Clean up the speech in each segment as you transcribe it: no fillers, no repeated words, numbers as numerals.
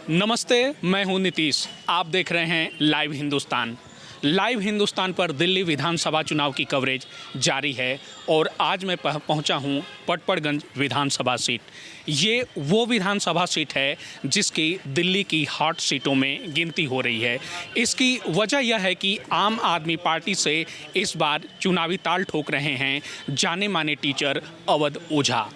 नमस्ते, मैं हूं नीतीश। आप देख रहे हैं लाइव हिंदुस्तान। लाइव हिंदुस्तान पर दिल्ली विधानसभा चुनाव की कवरेज जारी है और आज मैं पहुंचा हूं पटपड़गंज विधानसभा सीट। ये वो विधानसभा सीट है जिसकी दिल्ली की हॉट सीटों में गिनती हो रही है। इसकी वजह यह है कि आम आदमी पार्टी से इस बार चुनावी ताल ठोक रहे हैं जाने माने टीचर अवध ओझा।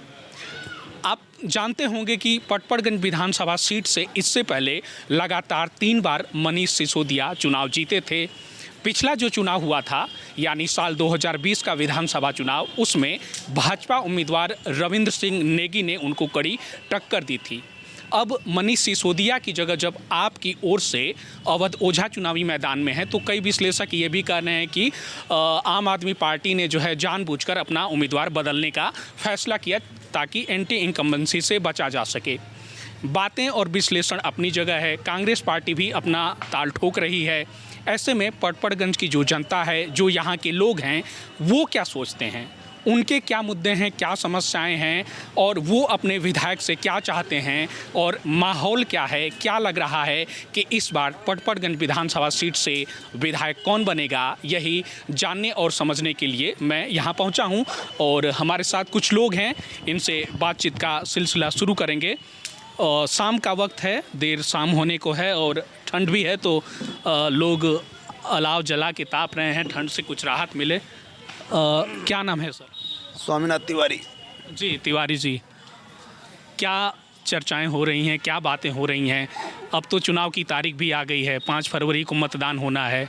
आप जानते होंगे कि पटपड़गंज विधानसभा सीट से इससे पहले लगातार 3 बार मनीष सिसोदिया चुनाव जीते थे। पिछला जो चुनाव हुआ था यानी साल 2020 का विधानसभा चुनाव, उसमें भाजपा उम्मीदवार रविंद्र सिंह नेगी ने उनको कड़ी टक्कर दी थी। अब मनीष सिसोदिया की जगह जब आपकी ओर से अवध ओझा चुनावी मैदान में है तो कई विश्लेषक ये भी कह रहे हैं कि आम आदमी पार्टी ने जो है जानबूझकर अपना उम्मीदवार बदलने का फैसला किया ताकि एंटी इनकम्बेंसी से बचा जा सके। बातें और विश्लेषण अपनी जगह है, कांग्रेस पार्टी भी अपना ताल ठोक रही है। ऐसे में पटपड़गंज की जो जनता है, जो यहाँ के लोग हैं, वो क्या सोचते हैं, उनके क्या मुद्दे हैं, क्या समस्याएं हैं और वो अपने विधायक से क्या चाहते हैं और माहौल क्या है, क्या लग रहा है कि इस बार पटपड़गंज विधानसभा सीट से विधायक कौन बनेगा, यही जानने और समझने के लिए मैं यहाँ पहुँचा हूँ। और हमारे साथ कुछ लोग हैं, इनसे बातचीत का सिलसिला शुरू करेंगे। शाम का वक्त है, देर शाम होने को है और ठंड भी है, तो लोग अलाव जला के ताप रहे हैं, ठंड से कुछ राहत मिले। क्या नाम है सर? स्वामीनाथ तिवारी। जी तिवारी जी, क्या चर्चाएं हो रही हैं, क्या बातें हो रही हैं? अब तो चुनाव की तारीख भी आ गई है, 5 फरवरी को मतदान होना है।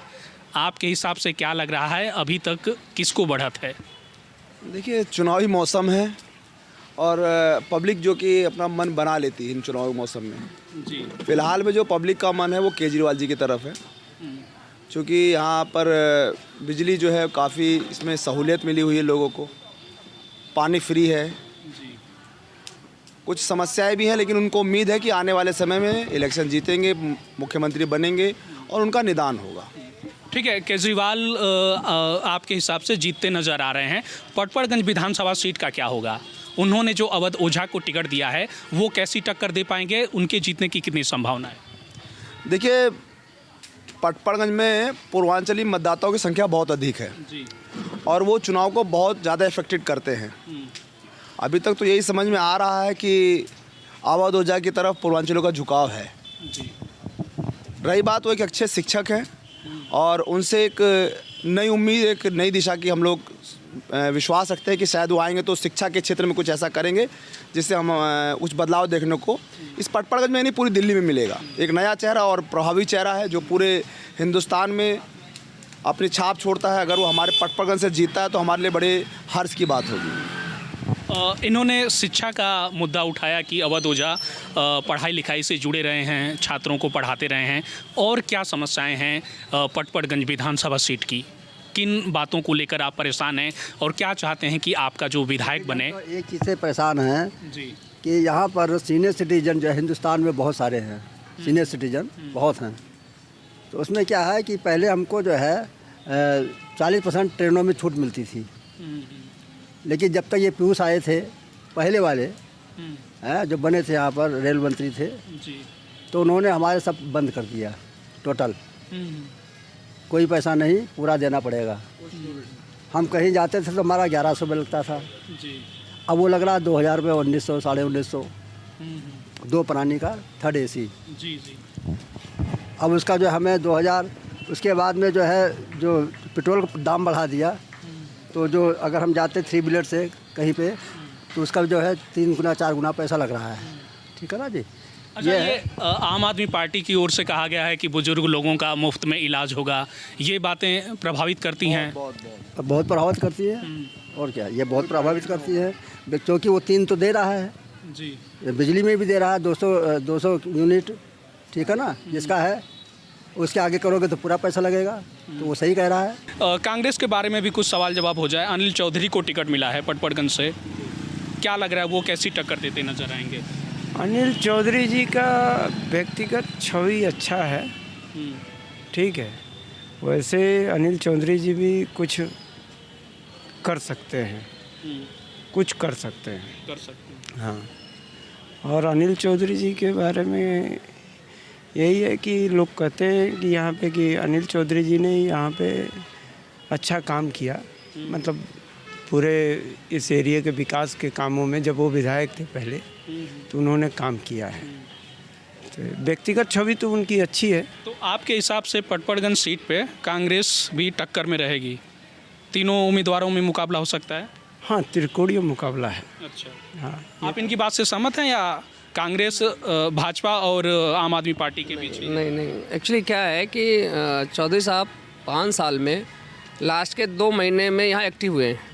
आपके हिसाब से क्या लग रहा है, अभी तक किसको बढ़त है? देखिए, चुनावी मौसम है और पब्लिक जो कि अपना मन बना लेती है इन चुनावी मौसम में। जी। फिलहाल में जो पब्लिक का मन है वो केजरीवाल जी की तरफ है, क्योंकि यहाँ पर बिजली जो है काफ़ी इसमें सहूलियत मिली हुई है लोगों को, पानी फ्री है। जी। कुछ समस्याएं भी हैं, लेकिन उनको उम्मीद है कि आने वाले समय में इलेक्शन जीतेंगे, मुख्यमंत्री बनेंगे और उनका निदान होगा। ठीक है, केजरीवाल आपके हिसाब से जीतते नज़र आ रहे हैं। पटपड़गंज विधानसभा सीट का क्या होगा? उन्होंने जो अवध ओझा को टिकट दिया है वो कैसी टक्कर दे पाएंगे, उनके जीतने की कितनी संभावना है? देखिए, पटपड़गंज में पूर्वांचली मतदाताओं की संख्या बहुत अधिक है जी। और वो चुनाव को बहुत ज़्यादा इफेक्टेड करते हैं। अभी तक तो यही समझ में आ रहा है कि अवध ओझा की तरफ पूर्वांचलों का झुकाव है। जी। रही बात, वो एक अच्छे शिक्षक हैं और उनसे एक नई उम्मीद, एक नई दिशा की हम लोग विश्वास रखते हैं कि शायद वो आएंगे तो शिक्षा के क्षेत्र में कुछ ऐसा करेंगे जिससे हम कुछ बदलाव देखने को इस पटपड़गंज में नहीं पूरी दिल्ली में मिलेगा। एक नया चेहरा और प्रभावी चेहरा है जो पूरे हिंदुस्तान में अपनी छाप छोड़ता है। अगर वो हमारे पटपड़गंज से जीतता है तो हमारे लिए बड़े हर्ष की बात होगी। इन्होंने शिक्षा का मुद्दा उठाया कि अवध ओझा पढ़ाई लिखाई से जुड़े रहे हैं, छात्रों को पढ़ाते रहे हैं। और क्या समस्याएं हैं पटपड़गंज विधानसभा सीट की? किन बातों को लेकर आप परेशान हैं और क्या चाहते हैं कि आपका जो विधायक बने? एक चीज़ से परेशान हैं जी कि यहाँ पर सीनियर सिटीजन जो हिंदुस्तान में बहुत सारे हैं, सीनियर सिटीजन बहुत हैं। तो उसमें क्या है कि पहले हमको जो है 40% ट्रेनों में छूट मिलती थी, लेकिन जब तक ये पीयूष आए थे पहले वाले हैं जो बने थे, यहाँ पर रेल मंत्री थे जी, तो उन्होंने हमारे सब बंद कर दिया टोटल। कोई पैसा नहीं, पूरा देना पड़ेगा। हम कहीं जाते थे तो हमारा 1100 रुपये लगता था जी। अब वो लग रहा है 2000 रुपये, 1900, 1950। 2 प्राणी का 3rd AC। जी जी। अब उसका जो हमें 2000, उसके बाद में जो है जो पेट्रोल का दाम बढ़ा दिया, तो जो अगर हम जाते 3 व्हीलर से कहीं पे तो उसका जो है 3 गुना 4 गुना पैसा लग रहा है। ठीक है ना जी। अच्छा, ये आम आदमी पार्टी की ओर से कहा गया है कि बुजुर्ग लोगों का मुफ्त में इलाज होगा, ये बातें प्रभावित करती हैं? बहुत प्रभावित करती है। और क्या, ये बहुत प्रभावित करती है क्योंकि वो 3 तो दे रहा है जी, बिजली में भी दे रहा है 200 यूनिट। ठीक है ना, जिसका है उसके आगे करोगे तो पूरा पैसा लगेगा, तो वो सही कह रहा है। कांग्रेस के बारे में भी कुछ सवाल जवाब हो जाए। अनिल चौधरी को टिकट मिला है पटपड़गंज से, क्या लग रहा है वो कैसी टक्कर देते नजर आएंगे? अनिल चौधरी जी का व्यक्तिगत छवि अच्छा है, ठीक है। वैसे अनिल चौधरी जी भी कुछ कर सकते हैं, कुछ कर सकते हैं। कर सकते हैं। हाँ, और अनिल चौधरी जी के बारे में यही है कि लोग कहते हैं कि यहाँ पे कि अनिल चौधरी जी ने यहाँ पे अच्छा काम किया, मतलब पूरे इस एरिया के विकास के कामों में जब वो विधायक थे पहले तो उन्होंने काम किया है। तो व्यक्तिगत छवि तो उनकी अच्छी है। तो आपके हिसाब से पटपड़गंज सीट पे कांग्रेस भी टक्कर में रहेगी, तीनों उम्मीदवारों में मुकाबला हो सकता है? हाँ, त्रिकोणीय मुकाबला है। अच्छा, हाँ, आप इनकी बात से सहमत हैं या कांग्रेस भाजपा और आम आदमी पार्टी के बीच? नहीं नहीं, एक्चुअली क्या है कि चौधरी साहब 5 साल में लास्ट के 2 महीने में यहाँ एक्टिव हुए हैं।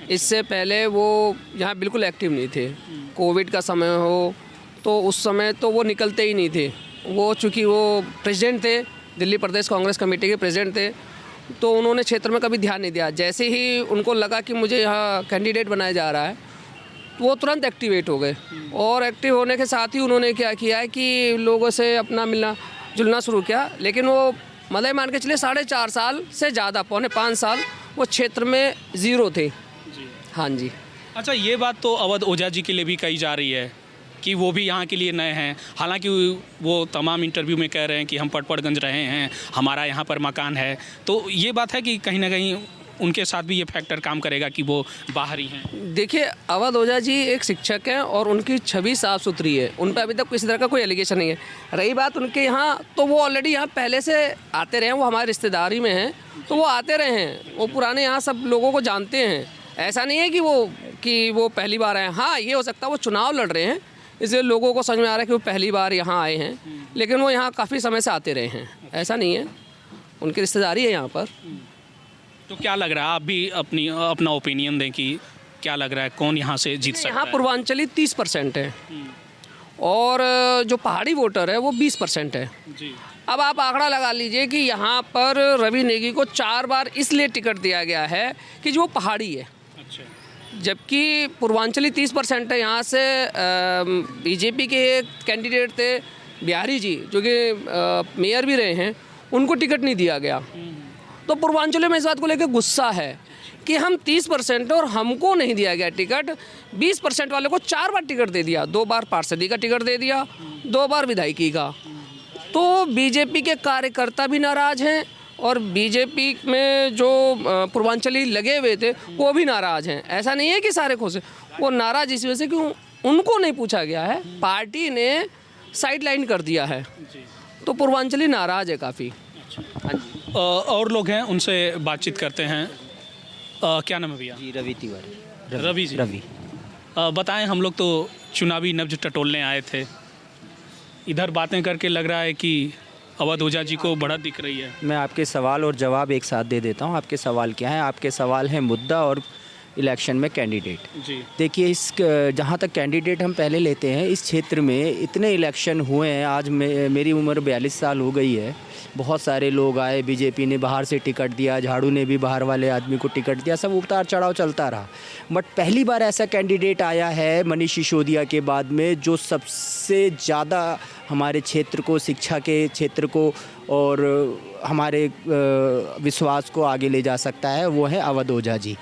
इससे पहले वो यहाँ बिल्कुल एक्टिव नहीं थे। कोविड का समय हो तो उस समय तो वो निकलते ही नहीं थे। वो चूँकि वो प्रेसिडेंट थे, दिल्ली प्रदेश कांग्रेस कमेटी के प्रेसिडेंट थे, तो उन्होंने क्षेत्र में कभी ध्यान नहीं दिया। जैसे ही उनको लगा कि मुझे यहाँ कैंडिडेट बनाया जा रहा है तो वो तुरंत एक्टिवेट हो गए, और एक्टिव होने के साथ ही उन्होंने क्या किया है कि लोगों से अपना मिलना जुलना शुरू किया। लेकिन वो मतलब मान के चलिए 4.5 साल से ज़्यादा, 4.5 साल वो क्षेत्र में ज़ीरो थे। हाँ जी। अच्छा, ये बात तो अवध ओझा जी के लिए भी कही जा रही है कि वो भी यहाँ के लिए नए हैं। हालांकि वो तमाम इंटरव्यू में कह रहे हैं कि हम पटपड़गंज रहे हैं, हमारा यहाँ पर मकान है। तो ये बात है कि कहीं ना कहीं उनके साथ भी ये फैक्टर काम करेगा कि वो बाहरी हैं। देखिए, अवध ओझा जी एक शिक्षक हैं और उनकी छवि साफ़ सुथरी है। उन पर अभी तक किसी तरह का कोई एलिगेशन नहीं है। रही बात उनके यहाँ, तो वो ऑलरेडी यहाँ पहले से आते रहे हैं, वो हमारे रिश्तेदारी में हैं, तो वो आते रहे हैं, वो पुराने यहाँ सब लोगों को जानते हैं। ऐसा नहीं है कि वो पहली बार आए हैं। हाँ, ये हो सकता है वो चुनाव लड़ रहे हैं, इसलिए लोगों को समझ में आ रहा है कि वो पहली बार यहाँ आए हैं, लेकिन वो यहाँ काफ़ी समय से आते रहे हैं। ऐसा नहीं है, उनकी रिश्तेदारी है यहाँ पर। तो क्या लग रहा है, आप भी अपना ओपिनियन दें कि क्या लग रहा है कौन यहाँ से जीत सकता यहाँ है? पूर्वांचली 30% है और जो पहाड़ी वोटर है वो 20% है जी। अब आप आंकड़ा लगा लीजिए कि यहाँ पर रवि नेगी को 4 बार इसलिए टिकट दिया गया है कि जो पहाड़ी है, अच्छा, जबकि पूर्वांचली 30% है। यहाँ से बीजेपी के एक कैंडिडेट थे बिहारी जी, जो कि मेयर भी रहे हैं, उनको टिकट नहीं दिया गया। तो पूर्वांचल में इस बात को लेकर गुस्सा है कि हम 30% और हमको नहीं दिया गया टिकट। 20% वाले को 4 बार टिकट दे दिया, 2 बार पार्षदी का टिकट दे दिया, 2 बार विधायकी का। तो बीजेपी के कार्यकर्ता भी नाराज़ हैं और बीजेपी में जो पूर्वांचली लगे हुए थे वो भी नाराज़ हैं। ऐसा नहीं है कि सारे खुश हैं, वो नाराज़ इस वजह से कि उनको नहीं पूछा गया है, पार्टी ने साइड लाइन कर दिया है, तो पूर्वांचली नाराज़ है काफ़ी। हाँ जी। और लोग हैं, उनसे बातचीत करते हैं। क्या नाम है भैया? जी, रवि तिवारी। रवि जी। रवि। बताएं, हम लोग तो चुनावी नब्ज टटोलने आए थे, इधर बातें करके लग रहा है कि अवध ओझा जी को बढ़त दिख रही है। मैं आपके सवाल और जवाब एक साथ दे देता हूं। आपके सवाल क्या है? आपके सवाल है मुद्दा और इलेक्शन में कैंडिडेट। जी। देखिए, इस जहाँ तक कैंडिडेट हम पहले लेते हैं, इस क्षेत्र में इतने इलेक्शन हुए हैं। आज मेरी उम्र 42 साल हो गई है। बहुत सारे लोग आए, बीजेपी ने बाहर से टिकट दिया, झाड़ू ने भी बाहर वाले आदमी को टिकट दिया, सब उतार चढ़ाव चलता रहा। बट पहली बार ऐसा कैंडिडेट आया है मनीष सिसोदिया के बाद में, जो सबसे ज़्यादा हमारे क्षेत्र को, शिक्षा के क्षेत्र को और हमारे विश्वास को आगे ले जा सकता है, वो है अवध ओझा जी।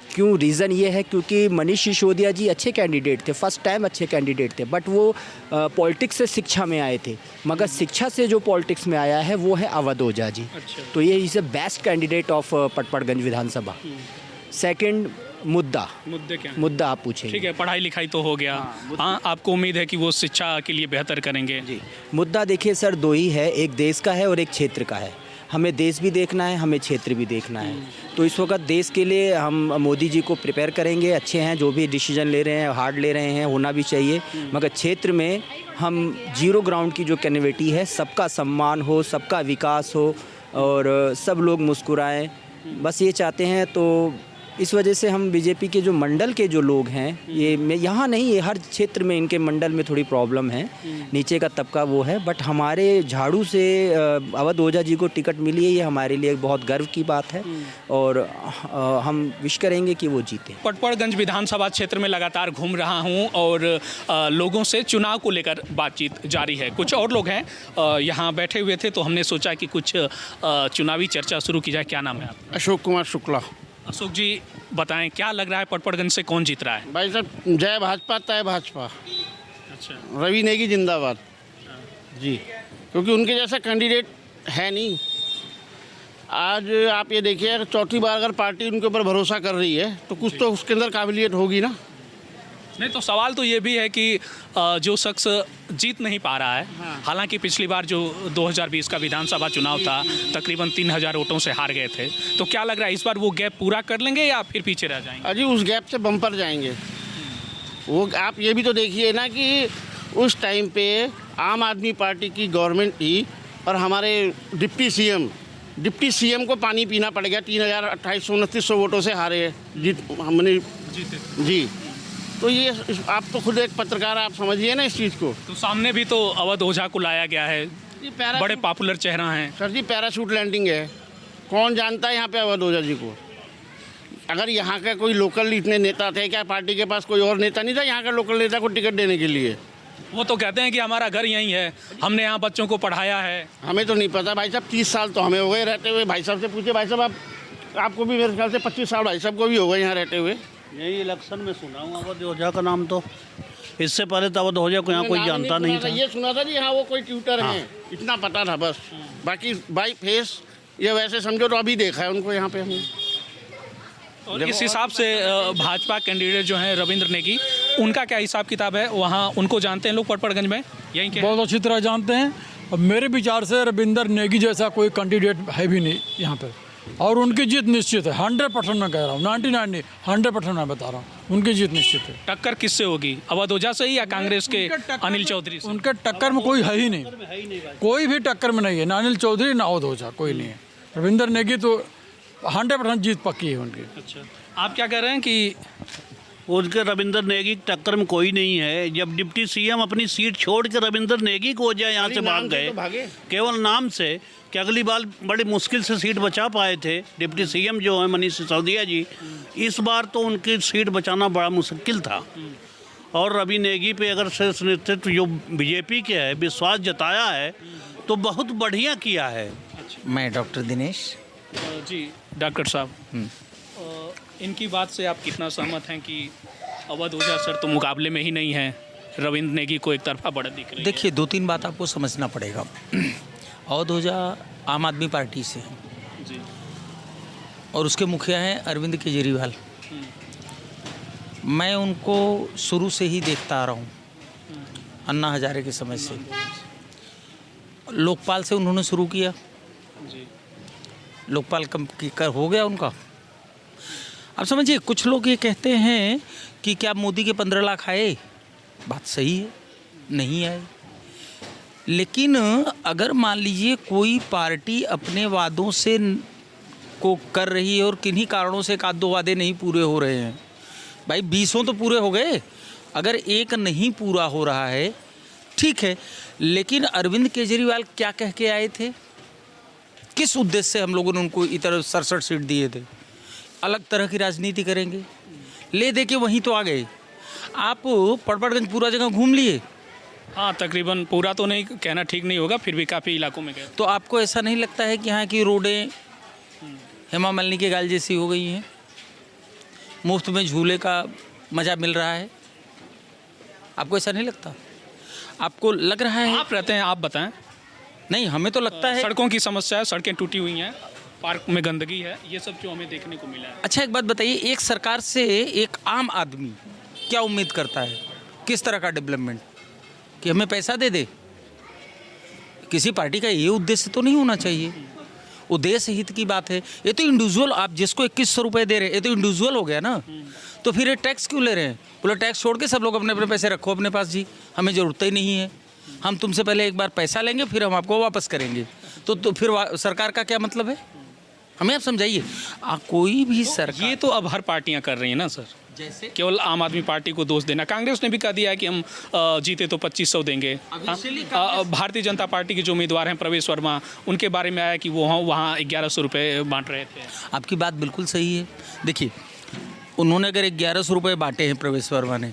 क्यों? रीज़न ये है क्योंकि मनीष सिसोदिया जी अच्छे कैंडिडेट थे, फर्स्ट टाइम अच्छे कैंडिडेट थे, बट वो पॉलिटिक्स से शिक्षा में आए थे, मगर शिक्षा से जो पॉलिटिक्स में आया है वो है अवध ओझा जी। अच्छा। तो ये is a best candidate of Patparganj Vidhan Sabha. Second, मुद्दे क्या हैं? मुद्दा आप पूछे। ठीक है, पढ़ाई लिखाई तो हो गया। हाँ, आपको उम्मीद है कि वो शिक्षा के लिए बेहतर करेंगे? जी। मुद्दा देखिए सर, 2 ही है, एक देश का है और एक क्षेत्र का है। हमें देश भी देखना है, हमें क्षेत्र भी देखना है। तो इस वक्त देश के लिए हम मोदी जी को प्रिपेयर करेंगे। अच्छे हैं, जो भी डिसीजन ले रहे हैं, हार्ड ले रहे हैं, होना भी चाहिए। मगर क्षेत्र में हम जीरो ग्राउंड की जो कन्वेटी है, सबका सम्मान हो, सबका विकास हो और सब लोग मुस्कुराएं, बस ये चाहते हैं। तो इस वजह से हम बीजेपी के जो मंडल के जो लोग हैं, ये मैं यहाँ नहीं, ये हर क्षेत्र में इनके मंडल में थोड़ी प्रॉब्लम है, नीचे का तबका वो है। बट हमारे झाड़ू से अवध ओझा जी को टिकट मिली है, ये हमारे लिए बहुत गर्व की बात है और हम विश करेंगे कि वो जीते। पटपड़गंज विधानसभा क्षेत्र में लगातार घूम रहा हूं और लोगों से चुनाव को लेकर बातचीत जारी है। कुछ और लोग हैं यहाँ बैठे हुए थे, तो हमने सोचा कि कुछ चुनावी चर्चा शुरू की जाए। क्या नाम है आपका? अशोक कुमार शुक्ला। अशोक जी, बताएं, क्या लग रहा है पटपड़गंज से कौन जीत रहा है? भाई साहब, जय भाजपा तय भाजपा। अच्छा। रवि नेगी जिंदाबाद। जी, क्योंकि उनके जैसा कैंडिडेट है नहीं। आज आप ये देखिए, अगर चौथी बार अगर पार्टी उनके ऊपर भरोसा कर रही है तो कुछ तो उसके अंदर काबिलियत होगी ना। नहीं तो सवाल तो ये भी है कि जो शख्स जीत नहीं पा रहा है, हालांकि पिछली बार जो 2020 का विधानसभा चुनाव था तकरीबन 3000 वोटों से हार गए थे, तो क्या लग रहा है इस बार वो गैप पूरा कर लेंगे या फिर पीछे रह जाएंगे? अजी उस गैप से बम्पर जाएंगे वो। आप ये भी तो देखिए ना कि उस टाइम पे आम आदमी पार्टी की गवर्नमेंट थी और हमारे डिप्टी सीएम को पानी पीना पड़ गया। 3,2829 वोटों से हारे हमने जीते। जी। तो ये आप तो खुद एक पत्रकार, आप समझिए ना इस चीज़ को। तो सामने भी तो अवध ओझा को लाया गया है, बड़े पॉपुलर चेहरा हैं। सर जी, पैराशूट लैंडिंग है। कौन जानता है यहाँ पे अवध ओझा जी को? अगर यहाँ का कोई लोकल इतने नेता थे क्या? पार्टी के पास कोई और नेता नहीं था यहाँ का लोकल नेता को टिकट देने के लिए? वो तो कहते हैं कि हमारा घर यहीं है, हमने यहाँ बच्चों को पढ़ाया है। हमें तो नहीं पता भाई साहब, 30 साल तो हमें हो गए रहते हुए। भाई साहब से पूछे, भाई साहब आपको भी मेरे ख्याल से 25 साल भाई साहब को भी हो गए यहाँ रहते हुए। यही इलेक्शन में सुना हूँ अवध ओझा का नाम, तो इससे पहले तो अवध ओझा को यहाँ कोई जानता नहीं था। ये सुना था जी, हाँ वो कोई ट्यूटर हैं, इतना पता था बस। बाकी बाई फेस ये वैसे समझो तो अभी देखा है उनको यहाँ पे हमने। और इस हिसाब से भाजपा कैंडिडेट जो हैं रविंद्र नेगी, उनका क्या हिसाब किताब है वहाँ? उनको जानते हैं लोग पटपड़गंज में यहीं के? बहुत अच्छी तरह जानते हैं। और मेरे विचार से रविंद्र नेगी जैसा कोई कैंडिडेट है भी नहीं यहाँ पे, और उनकी जीत निश्चित है। 100% मैं कह रहा हूँ, 99 नहीं 100% मैं बता रहा हूँ, उनकी जीत निश्चित है। टक्कर किससे होगी, अवध ओझा से ही या कांग्रेस के अनिल चौधरी से? उनके टक्कर में कोई है ही नहीं, कोई भी टक्कर में नहीं है, ना अनिल चौधरी ना अवध ओझा, कोई नहीं है। रविंद्र नेगी तो 100% जीत पक्की है उनकी। अच्छा, आप क्या कह रहे हैं कि उनके रविंद्र नेगी की टक्कर में कोई नहीं है? जब डिप्टी सीएम अपनी सीट छोड़ के रविंद्र नेगी को ओझा यहाँ से भाग गए, केवल नाम से, कि अगली बार बड़ी मुश्किल से सीट बचा पाए थे डिप्टी सीएम जो है मनीष सिसोदिया जी, इस बार तो उनकी सीट बचाना बड़ा मुश्किल था। और रवि नेगी पे अगर नेतृत्व जो बीजेपी के है विश्वास जताया है तो बहुत बढ़िया किया है। मैं डॉक्टर दिनेश जी, डॉक्टर साहब, इनकी बात से आप कितना सहमत हैं कि अवध ओझा सर तो मुकाबले में ही नहीं है, रविंद्र नेगी को एक तरफा बढ़त दिख रही है? देखिए, 2-3 बात आपको समझना पड़ेगा। अवध ओझा आम आदमी पार्टी से हैं जी, और उसके मुखिया हैं अरविंद केजरीवाल। मैं उनको शुरू से ही देखता आ रहा हूँ, अन्ना हजारे के समय से। लोकपाल से उन्होंने शुरू किया जी, लोकपाल हो गया उनका। अब समझिए, कुछ लोग ये कहते हैं कि क्या मोदी के 15 लाख आए? बात सही है, नहीं आए। लेकिन अगर मान लीजिए कोई पार्टी अपने वादों से को कर रही है और किन्हीं कारणों से 1-2 वादे नहीं पूरे हो रहे हैं, भाई 20 तो पूरे हो गए, अगर एक नहीं पूरा हो रहा है ठीक है। लेकिन अरविंद केजरीवाल क्या कह के आए थे? किस उद्देश्य से हम लोगों ने उनको इधर 67 सीट दिए थे? अलग तरह की राजनीति करेंगे, ले दे के वहीं तो आ गए। आप पड़पड़गंज पूरा जगह घूम लिए? हाँ, तकरीबन पूरा तो नहीं कहना ठीक नहीं होगा, फिर भी काफ़ी इलाकों में गए। तो आपको ऐसा नहीं लगता है कि यहाँ की रोडें हेमा मालिनी के गाल जैसी हो गई हैं? मुफ्त में झूले का मज़ा मिल रहा है? आपको ऐसा नहीं लगता? आपको लग रहा है? आप रहते हैं, आप बताएं। नहीं, हमें तो लगता है। सड़कों की समस्या है, सड़कें टूटी हुई हैं, पार्क में गंदगी है, ये सब जो हमें देखने को मिला है। अच्छा, एक बात बताइए, एक सरकार से एक आम आदमी क्या उम्मीद करता है? किस तरह का डेवलपमेंट? कि हमें पैसा दे दे? किसी पार्टी का ये उद्देश्य तो नहीं होना चाहिए। उद्देश्य हित की बात है। ये तो इंडिविजुअल, आप जिसको 2100 रुपये दे रहे हैं, ये तो इंडिविजुअल हो गया ना। तो फिर ये टैक्स क्यों ले रहे हैं? बोले टैक्स छोड़ के सब लोग अपने अपने पैसे रखो अपने पास जी, हमें ज़रूरत ही नहीं है। हम तुमसे पहले एक बार पैसा लेंगे, फिर हम आपको वापस करेंगे। तो फिर सरकार का क्या मतलब है? हमें आप समझाइए। कोई भी सरकार, ये तो अब हर पार्टियां कर रही हैं ना सर, जैसे केवल आम आदमी पार्टी को दोष देना। कांग्रेस ने भी कह दिया है कि हम जीते तो 2500 देंगे। भारतीय जनता पार्टी के जो उम्मीदवार हैं प्रवेश वर्मा, उनके बारे में आया कि वो वहाँ 1100 रुपये बांट रहे थे। आपकी बात बिल्कुल सही है। देखिए, उन्होंने अगर 1100 रुपये बांटे हैं प्रवेश वर्मा ने,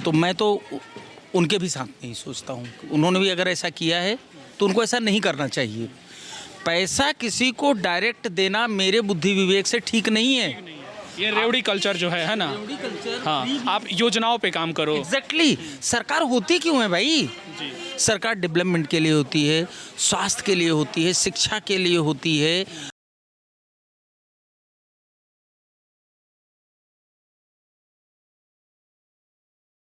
तो मैं तो उनके भी साथ नहीं सोचता हूँ। उन्होंने भी अगर ऐसा किया है तो उनको ऐसा नहीं करना चाहिए। पैसा किसी को डायरेक्ट देना मेरे बुद्धि विवेक से ठीक नहीं है। ये रेवड़ी कल्चर जो है ना, हाँ, आप योजनाओं पे काम करो। एग्जैक्टली सरकार होती क्यों है भाई? सरकार डेवलपमेंट के लिए होती है, स्वास्थ्य के लिए होती है, शिक्षा के लिए होती है,